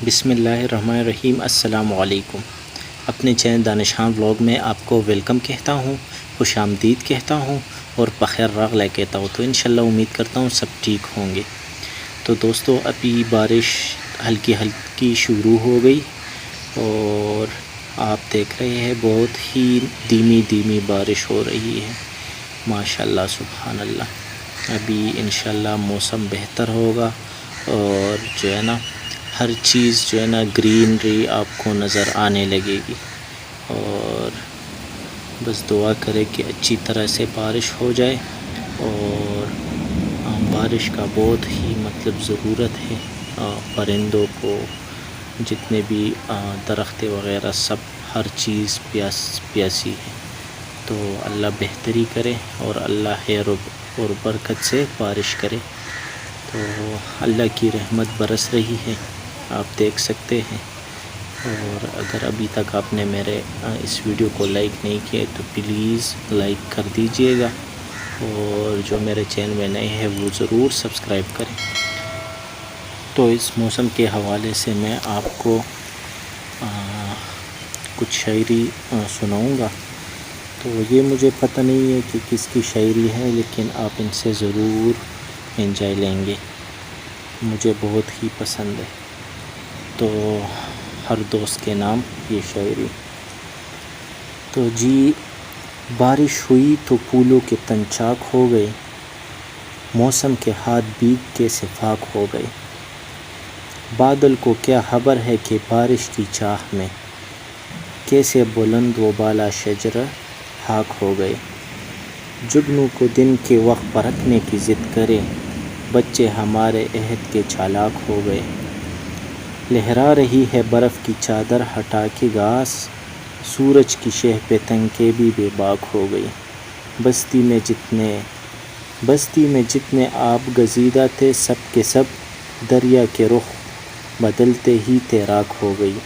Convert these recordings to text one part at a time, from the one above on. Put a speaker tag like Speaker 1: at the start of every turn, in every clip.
Speaker 1: بسم اللہ الرحمن الرحیم۔ السلام علیکم۔ اپنے چینل دانشہان ولاگ میں آپ کو ویلکم کہتا ہوں، خوش آمدید کہتا ہوں اور بخیر راغلہ کہتا ہوں۔ تو انشاءاللہ امید کرتا ہوں سب ٹھیک ہوں گے۔ تو دوستو ابھی بارش ہلکی ہلکی شروع ہو گئی اور آپ دیکھ رہے ہیں بہت ہی دھیمی دھیمی بارش ہو رہی ہے، ماشاءاللہ سبحان اللہ۔ ابھی انشاءاللہ موسم بہتر ہوگا اور جو ہے نا ہر چیز جو ہے نا گرینری آپ کو نظر آنے لگے گی، اور بس دعا کرے کہ اچھی طرح سے بارش ہو جائے۔ اور بارش کا بہت ہی ضرورت ہے پرندوں کو، جتنے بھی درخت وغیرہ سب ہر چیز پیاسی ہے۔ تو اللہ بہتری کرے اور اللہ خیر اور برکت سے بارش کرے۔ تو اللہ کی رحمت برس رہی ہے، آپ دیکھ سکتے ہیں۔ اور اگر ابھی تک آپ نے میرے اس ویڈیو کو لائک نہیں کیا تو پلیز لائک کر دیجئے گا، اور جو میرے چینل میں نئے ہیں وہ ضرور سبسکرائب کریں۔ تو اس موسم کے حوالے سے میں آپ کو کچھ شاعری سناؤں گا۔ تو یہ مجھے پتہ نہیں ہے کہ کس کی شاعری ہے، لیکن آپ ان سے ضرور انجوائے لیں گے، مجھے بہت ہی پسند ہے۔ تو ہر دوست کے نام یہ شاعری۔ تو جی، بارش ہوئی تو پھولوں کے تن چاک ہو گئے، موسم کے ہاتھ بھیگ کے صفاق ہو گئے۔ بادل کو کیا خبر ہے کہ بارش کی چاہ میں کیسے بلند و بالا شجر خاک ہو گئے۔ جگنو کو دن کے وقت پرکھنے کی ضد کرے، بچے ہمارے عہد کے چالاک ہو گئے۔ لہرا رہی ہے برف کی چادر ہٹا کے گھاس، سورج کی شہ پہ تنکے بھی بے باک ہو گئی۔ بستی میں جتنے آب گزیدہ تھے سب کے سب دریا کے رخ بدلتے ہی تیراک ہو گئی۔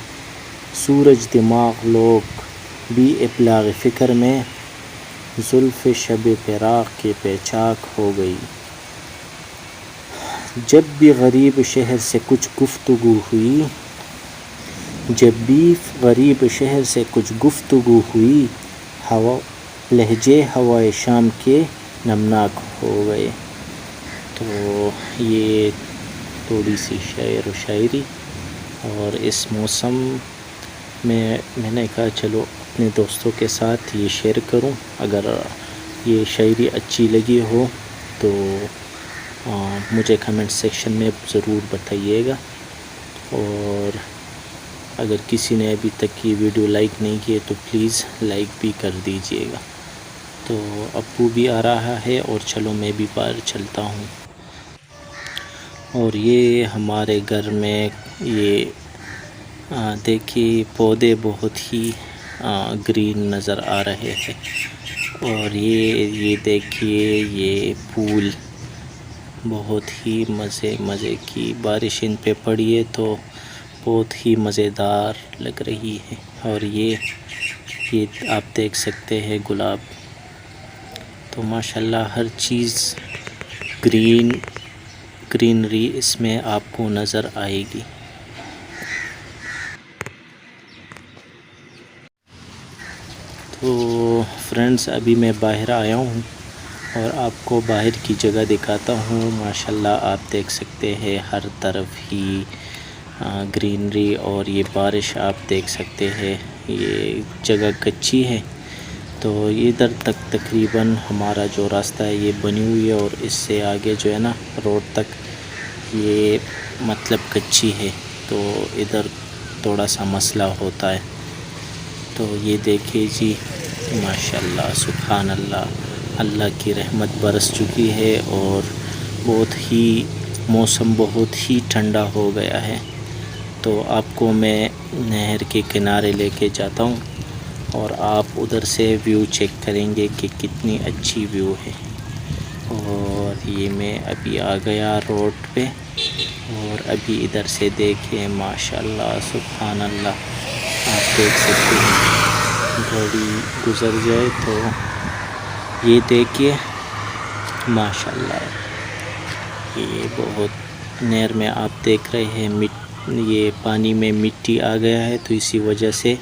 Speaker 1: سورج دماغ لوگ بھی ابلاغ فکر میں، زلف شب فراق کے پیچاک ہو گئی۔ جب بھی غریب شہر سے کچھ گفتگو ہوئی، لہجے ہوائے شام کے نمناک ہو گئے۔ تو یہ تھوڑی سی شعر و شاعری، اور اس موسم میں نے کہا چلو اپنے دوستوں کے ساتھ یہ شیئر کروں۔ اگر یہ شاعری اچھی لگی ہو تو مجھے کمنٹ سیکشن میں ضرور بتائیے گا، اور اگر کسی نے ابھی تک یہ ویڈیو لائک نہیں کی تو پلیز لائک بھی کر دیجئے گا۔ تو ابو بھی آ رہا ہے اور چلو میں بھی باہر چلتا ہوں۔ اور یہ ہمارے گھر میں یہ دیکھیے پودے بہت ہی گرین نظر آ رہے ہیں، اور یہ دیکھیے یہ پھول بہت ہی مزے کی بارش ان پہ پڑی ہے تو بہت ہی مزیدار لگ رہی ہے۔ اور یہ آپ دیکھ سکتے ہیں گلاب، تو ماشاءاللہ ہر چیز گرینری اس میں آپ کو نظر آئے گی۔ تو فرینڈز ابھی میں باہر آیا ہوں اور آپ کو باہر کی جگہ دکھاتا ہوں۔ ماشاءاللہ آپ دیکھ سکتے ہیں ہر طرف ہی گرینری، اور یہ بارش آپ دیکھ سکتے ہیں۔ یہ جگہ کچی ہے تو ادھر تک تقریباً ہمارا جو راستہ ہے یہ بنی ہوئی ہے، اور اس سے آگے جو ہے نا روڈ تک یہ کچی ہے، تو ادھر تھوڑا سا مسئلہ ہوتا ہے۔ تو یہ دیکھیے جی، ماشاءاللہ سبحان اللہ، اللہ کی رحمت برس چکی ہے، اور موسم بہت ہی ٹھنڈا ہو گیا ہے۔ تو آپ کو میں نہر کے کنارے لے کے جاتا ہوں، اور آپ ادھر سے ویو چیک کریں گے کہ کتنی اچھی ویو ہے۔ اور یہ میں ابھی آ گیا روڈ پہ، اور ابھی ادھر سے دیکھیں ماشاءاللہ سبحان اللہ، آپ دیکھ سکتے ہیں گاڑی گزر جائے تو یہ دیکھیے ماشاءاللہ۔ یہ بہت نہر میں آپ دیکھ رہے ہیں یہ پانی میں مٹی آ گیا ہے تو اسی وجہ سے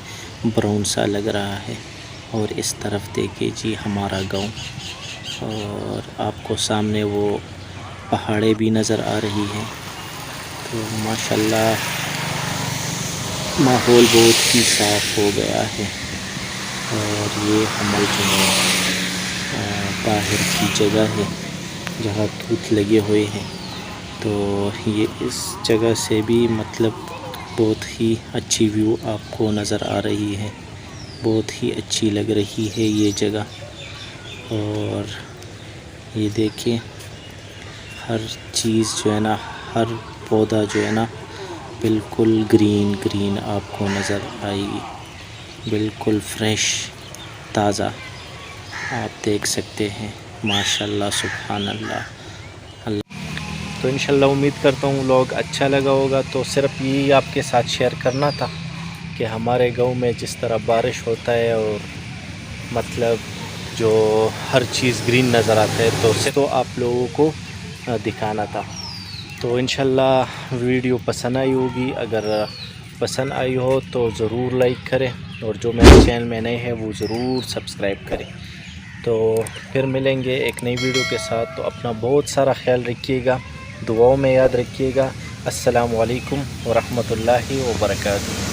Speaker 1: براؤن سا لگ رہا ہے۔ اور اس طرف دیکھیے جی ہمارا گاؤں، اور آپ کو سامنے وہ پہاڑیں بھی نظر آ رہی ہیں۔ تو ماشاءاللہ ماحول بہت ہی صاف ہو گیا ہے۔ اور یہ حمل جو باہر کی جگہ ہے جہاں توت لگے ہوئے ہیں، تو یہ اس جگہ سے بھی مطلب بہت ہی اچھی ویو آپ کو نظر آ رہی ہے، بہت ہی اچھی لگ رہی ہے یہ جگہ۔ اور یہ دیکھیں ہر چیز جو ہے نا، ہر پودا جو ہے نا بالکل گرین گرین آپ کو نظر آئے گی، بالکل فریش تازہ آپ دیکھ سکتے ہیں۔ ماشاءاللہ سبحان اللہ۔ تو انشاءاللہ امید کرتا ہوں لوگ اچھا لگا ہوگا۔ تو صرف یہی آپ کے ساتھ شیئر کرنا تھا کہ ہمارے گاؤں میں جس طرح بارش ہوتا ہے اور مطلب جو ہر چیز گرین نظر آتا ہے، تو آپ لوگوں کو دکھانا تھا۔ تو انشاءاللہ ویڈیو پسند آئی ہوگی، اگر پسند آئی ہو تو ضرور لائک کریں، اور جو میرے چینل میں نئے ہیں وہ ضرور سبسکرائب کریں۔ تو پھر ملیں گے ایک نئی ویڈیو کے ساتھ۔ تو اپنا بہت سارا خیال رکھیے گا، دعاؤں میں یاد رکھیے گا۔ السلام علیکم ورحمۃ اللہ وبرکاتہ۔